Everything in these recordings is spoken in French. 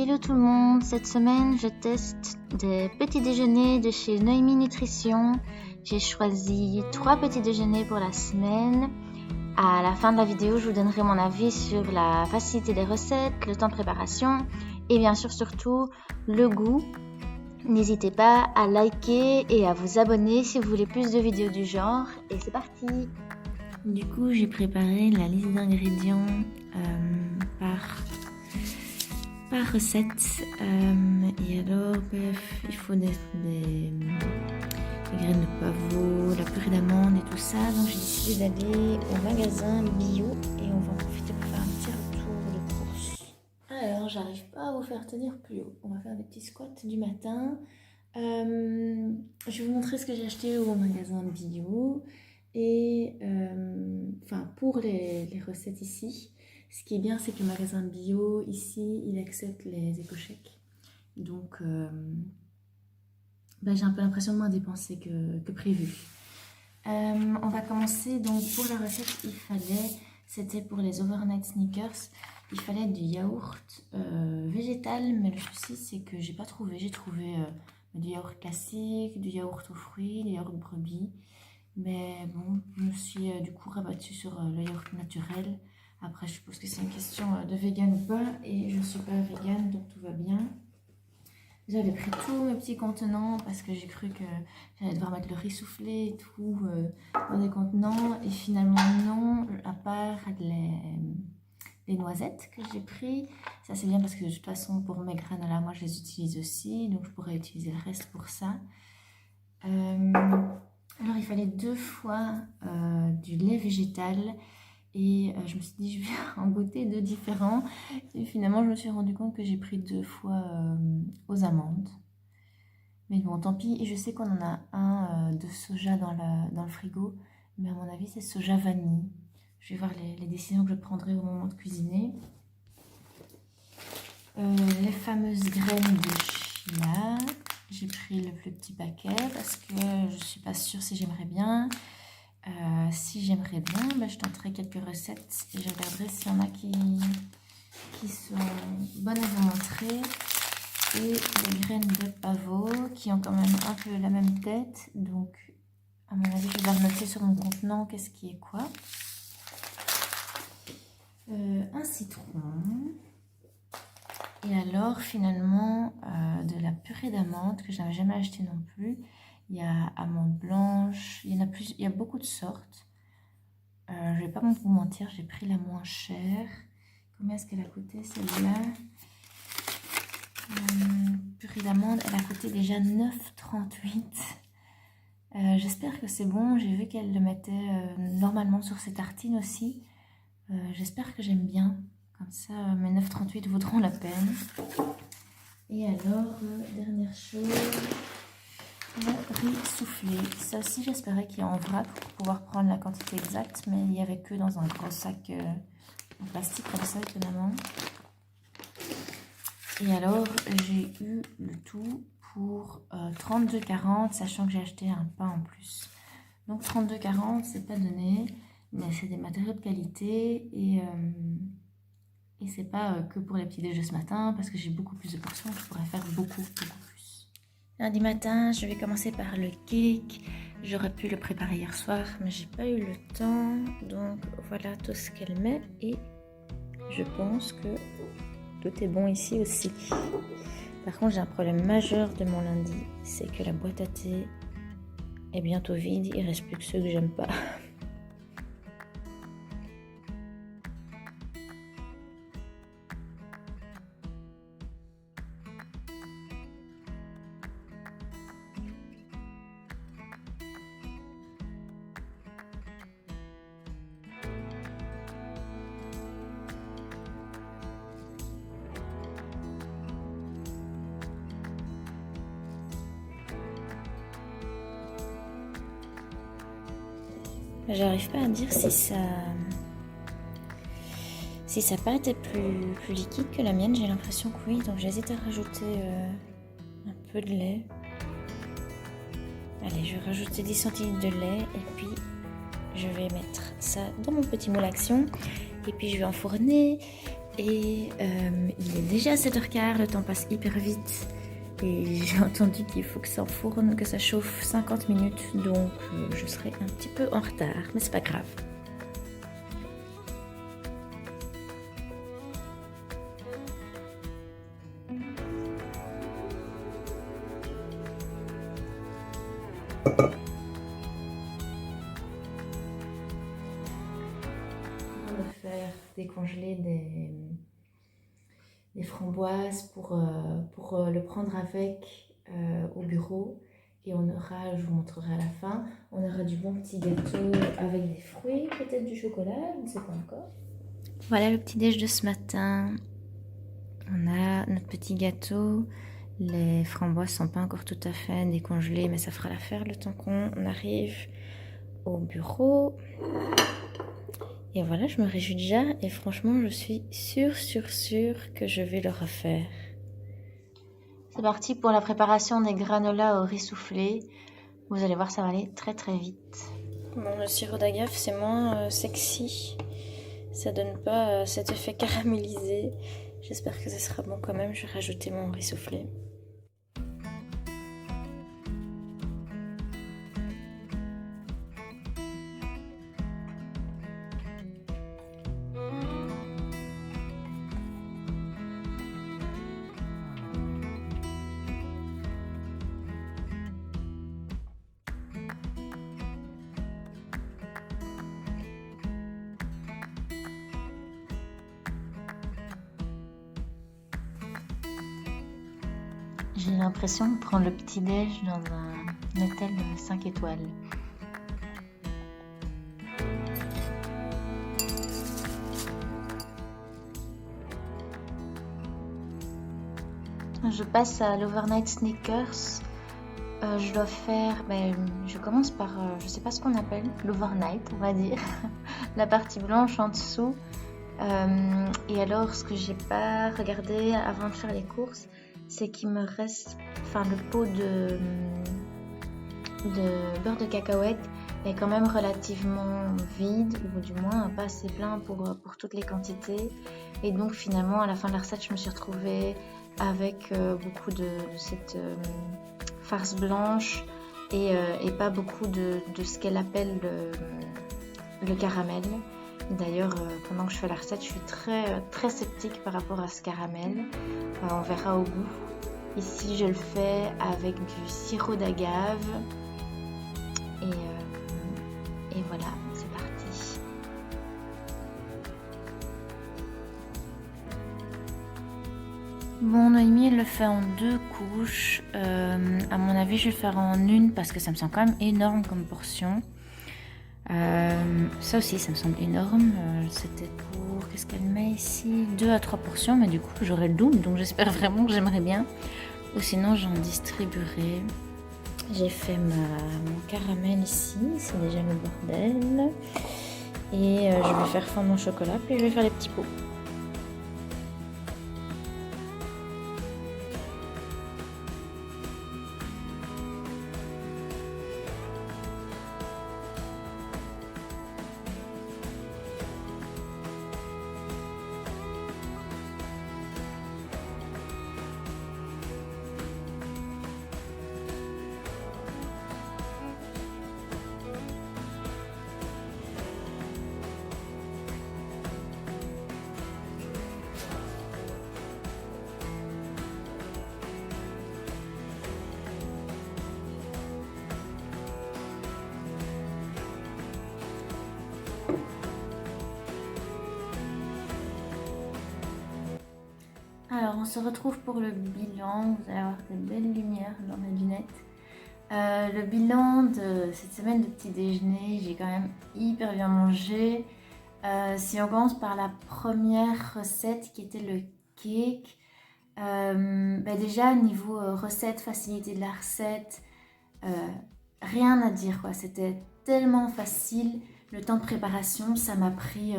Hello tout le monde, cette semaine je teste des petits déjeuners de chez Noémie Nutrition. J'ai choisi 3 petits déjeuners pour la semaine. À la fin de la vidéo, je vous donnerai mon avis sur la facilité des recettes, le temps de préparation et bien sûr surtout le goût. N'hésitez pas à liker et à vous abonner si vous voulez plus de vidéos du genre. Et c'est parti! Du coup, j'ai préparé la liste d'ingrédients par recette. Et alors, il faut des graines de pavot, la purée d'amande et tout ça. Donc j'ai décidé d'aller au magasin bio et on va en profiter pour faire un petit retour de course. Alors, j'arrive pas à vous faire tenir plus haut. On va faire des petits squats du matin. Je vais vous montrer ce que j'ai acheté au magasin bio. Et pour les recettes ici, ce qui est bien, c'est que le magasin bio ici, il accepte les éco-chèques. Donc, j'ai un peu l'impression de moins dépenser que prévu. On va commencer. Donc, pour la recette, c'était pour les overnight sneakers, il fallait du yaourt végétal, mais le souci, c'est que j'ai pas trouvé. J'ai trouvé du yaourt classique, du yaourt aux fruits, du yaourt brebis. Mais bon, je me suis du coup rabattue sur le yaourt naturel. Après, je suppose que c'est une question de vegan ou pas. Et je ne suis pas vegan, donc tout va bien. J'avais pris tous mes petits contenants parce que j'ai cru que j'allais devoir mettre le riz soufflé et tout dans des contenants. Et finalement, non, à part les noisettes que j'ai pris. Ça, c'est bien parce que de toute façon, pour mes granolas, moi, je les utilise aussi. Donc, je pourrais utiliser le reste pour ça. Alors, il fallait 2 fois du lait végétal et je me suis dit, je vais en goûter 2 différents. Et finalement, je me suis rendu compte que j'ai pris 2 fois aux amandes. Mais bon, tant pis. Et je sais qu'on en a un de soja dans le frigo, mais à mon avis, c'est soja vanille. Je vais voir les décisions que je prendrai au moment de cuisiner. Les fameuses graines de chia. J'ai pris le plus petit paquet parce que je ne suis pas sûre si j'aimerais bien. Si j'aimerais bien, je tenterai quelques recettes et je regarderai s'il y en a qui sont bonnes à vous montrer. Et des graines de pavot qui ont quand même un peu la même tête. Donc, à mon avis, je vais noter sur mon contenant qu'est-ce qui est quoi. Un citron. Et alors, finalement, de la purée d'amande que je n'avais jamais acheté non plus. Il y a amande blanche, il y a beaucoup de sortes. Je ne vais pas vous mentir, j'ai pris la moins chère. Combien est-ce qu'elle a coûté celle-là? Purée d'amande, elle a coûté déjà 9,38. J'espère que c'est bon. J'ai vu qu'elle le mettait normalement sur ses tartines aussi. J'espère que j'aime bien. Comme ça, mes 9,38 vaudront la peine. Et alors, dernière chose, le riz soufflé. Ça aussi, j'espérais qu'il y ait en vrac pour pouvoir prendre la quantité exacte, mais il n'y avait que dans un gros sac en plastique comme ça, étonnamment. Et alors, j'ai eu le tout pour 32,40, sachant que j'ai acheté un pain en plus. Donc 32,40, c'est pas donné, mais c'est des matériaux de qualité et c'est pas que pour les petits déjeuners ce matin, parce que j'ai beaucoup plus de portions, je pourrais faire beaucoup plus. Lundi matin, je vais commencer par le cake. J'aurais pu le préparer hier soir, mais j'ai pas eu le temps. Donc voilà tout ce qu'elle met et je pense que tout est bon ici aussi. Par contre, j'ai un problème majeur de mon lundi, c'est que la boîte à thé est bientôt vide, il reste plus que ceux que j'aime pas. J'arrive pas à dire si sa pâte est plus liquide que la mienne. J'ai l'impression que oui, donc j'hésite à rajouter un peu de lait. Allez, je vais rajouter 10 centilitres de lait et puis je vais mettre ça dans mon petit moule à action et puis je vais enfourner. Et il est déjà 7h15, le temps passe hyper vite. Et j'ai entendu qu'il faut que ça enfourne, que ça chauffe 50 minutes. Donc je serai un petit peu en retard, mais c'est pas grave. On va faire décongeler des framboises pour le prendre avec au bureau. Et on aura, je vous montrerai à la fin, on aura du bon petit gâteau avec des fruits, peut-être du chocolat, je ne sais pas encore. Voilà le petit déj de ce matin. On a notre petit gâteau. Les framboises sont pas encore tout à fait décongelées, mais ça fera l'affaire le temps qu'on arrive au bureau. Et voilà, je me réjouis déjà et franchement, je suis sûre que je vais le refaire. C'est parti pour la préparation des granolas au riz soufflé. Vous allez voir, ça va aller très vite. Bon, le sirop d'agave, c'est moins sexy. Ça donne pas cet effet caramélisé. J'espère que ça sera bon quand même. Je vais rajouter mon riz soufflé. J'ai l'impression de prendre le petit-déj dans un hôtel 5 étoiles. Je passe à l'Overnight Sneakers. Je dois faire, je commence par, je sais pas ce qu'on appelle, l'Overnight, on va dire, la partie blanche en dessous. Et alors, ce que j'ai pas regardé avant de faire les courses, c'est qu'il me reste, le pot de beurre de cacahuète est quand même relativement vide, ou du moins pas assez plein pour toutes les quantités. Et donc finalement, à la fin de la recette, je me suis retrouvée avec beaucoup de cette farce blanche et pas beaucoup de ce qu'elle appelle le caramel. D'ailleurs, pendant que je fais la recette, je suis très sceptique par rapport à ce caramel. On verra au goût. Ici, je le fais avec du sirop d'agave. Et voilà, c'est parti. Bon, Noémie, elle le fait en 2 couches. À mon avis, je vais le faire en une parce que ça me semble quand même énorme comme portion. Ça aussi, ça me semble énorme. C'était pour, qu'est-ce qu'elle met ici, 2 à 3 portions, mais du coup, j'aurai le double, donc j'espère vraiment que j'aimerais bien. Ou sinon, j'en distribuerai. J'ai fait mon caramel ici, c'est déjà le bordel. Et je vais faire fondre mon chocolat, puis je vais faire les petits pots. Alors, on se retrouve pour le bilan. Vous allez avoir des belles lumières dans mes lunettes. Le bilan de cette semaine de petit déjeuner, j'ai quand même hyper bien mangé. Si on commence par la première recette qui était le cake, déjà niveau recette, facilité de la recette, rien à dire quoi. C'était tellement facile. Le temps de préparation, ça m'a pris,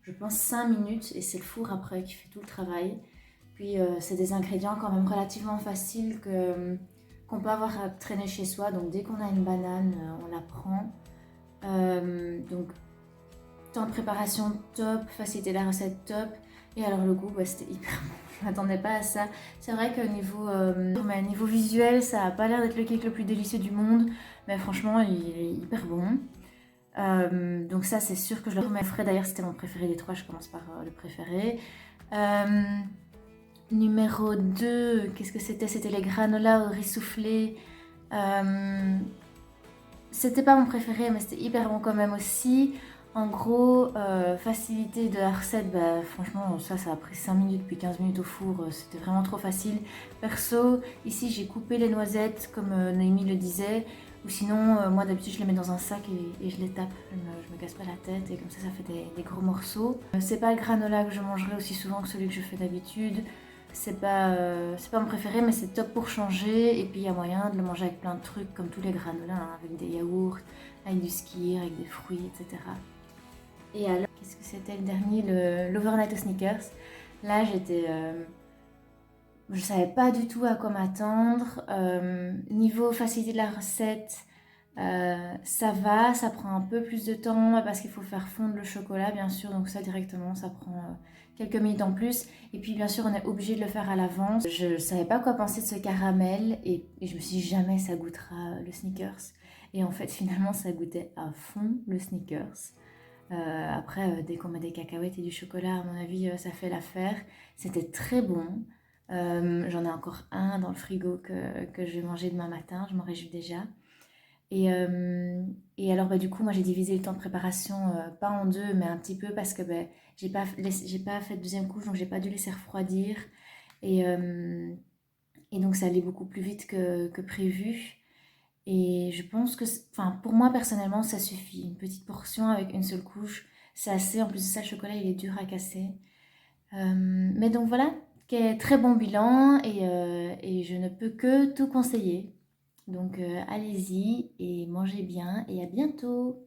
je pense, 5 minutes et c'est le four après qui fait tout le travail. Puis c'est des ingrédients quand même relativement faciles qu'on peut avoir à traîner chez soi. Donc dès qu'on a une banane, on la prend. Donc temps de préparation top, facilité de la recette top. Et alors le goût, c'était hyper bon. Je m'attendais pas à ça. C'est vrai que niveau visuel, ça a pas l'air d'être le cake le plus délicieux du monde, mais franchement, il est hyper bon. Donc ça, c'est sûr que je le remettrai. D'ailleurs, c'était mon préféré des trois, je commence par le préféré. Numéro 2, qu'est-ce que c'était? C'était les granolas au riz soufflé. C'était pas mon préféré, mais c'était hyper bon quand même aussi. En gros, facilité de la recette, bah, franchement, ça a pris 5 minutes puis 15 minutes au four, c'était vraiment trop facile. Perso, ici j'ai coupé les noisettes comme Noémie le disait, ou sinon, moi d'habitude je les mets dans un sac et je les tape, je me casse pas la tête et comme ça fait des gros morceaux. C'est pas le granola que je mangerai aussi souvent que celui que je fais d'habitude. C'est pas mon préféré, mais c'est top pour changer. Et puis il y a moyen de le manger avec plein de trucs, comme tous les granolas, hein, avec des yaourts, avec du skyr, avec des fruits, etc. Et alors, qu'est-ce que c'était le dernier? L'Overnight aux Snickers. Là, je savais pas du tout à quoi m'attendre. Niveau facilité de la recette, ça va, ça prend un peu plus de temps parce qu'il faut faire fondre le chocolat, bien sûr. Donc ça, directement, ça prend quelques minutes en plus. Et puis, bien sûr, on est obligé de le faire à l'avance. Je savais pas quoi penser de ce caramel et je me suis dit jamais ça goûtera le Snickers. Et en fait, finalement, ça goûtait à fond le Snickers. Après, dès qu'on met des cacahuètes et du chocolat, à mon avis, ça fait l'affaire. C'était très bon. J'en ai encore un dans le frigo que je vais manger demain matin, je m'en réjouis déjà. Et alors, bah, du coup, moi j'ai divisé le temps de préparation, pas en deux, mais un petit peu parce que bah, j'ai pas fait de deuxième couche, donc j'ai pas dû laisser refroidir. Et, euh, et donc ça allait beaucoup plus vite que prévu. Et je pense que, enfin, pour moi personnellement, ça suffit. Une petite portion avec une seule couche, c'est assez. En plus de ça, le chocolat, il est dur à casser. Mais donc voilà, très bon bilan et je ne peux que tout conseiller. Donc allez-y et mangez bien et à bientôt.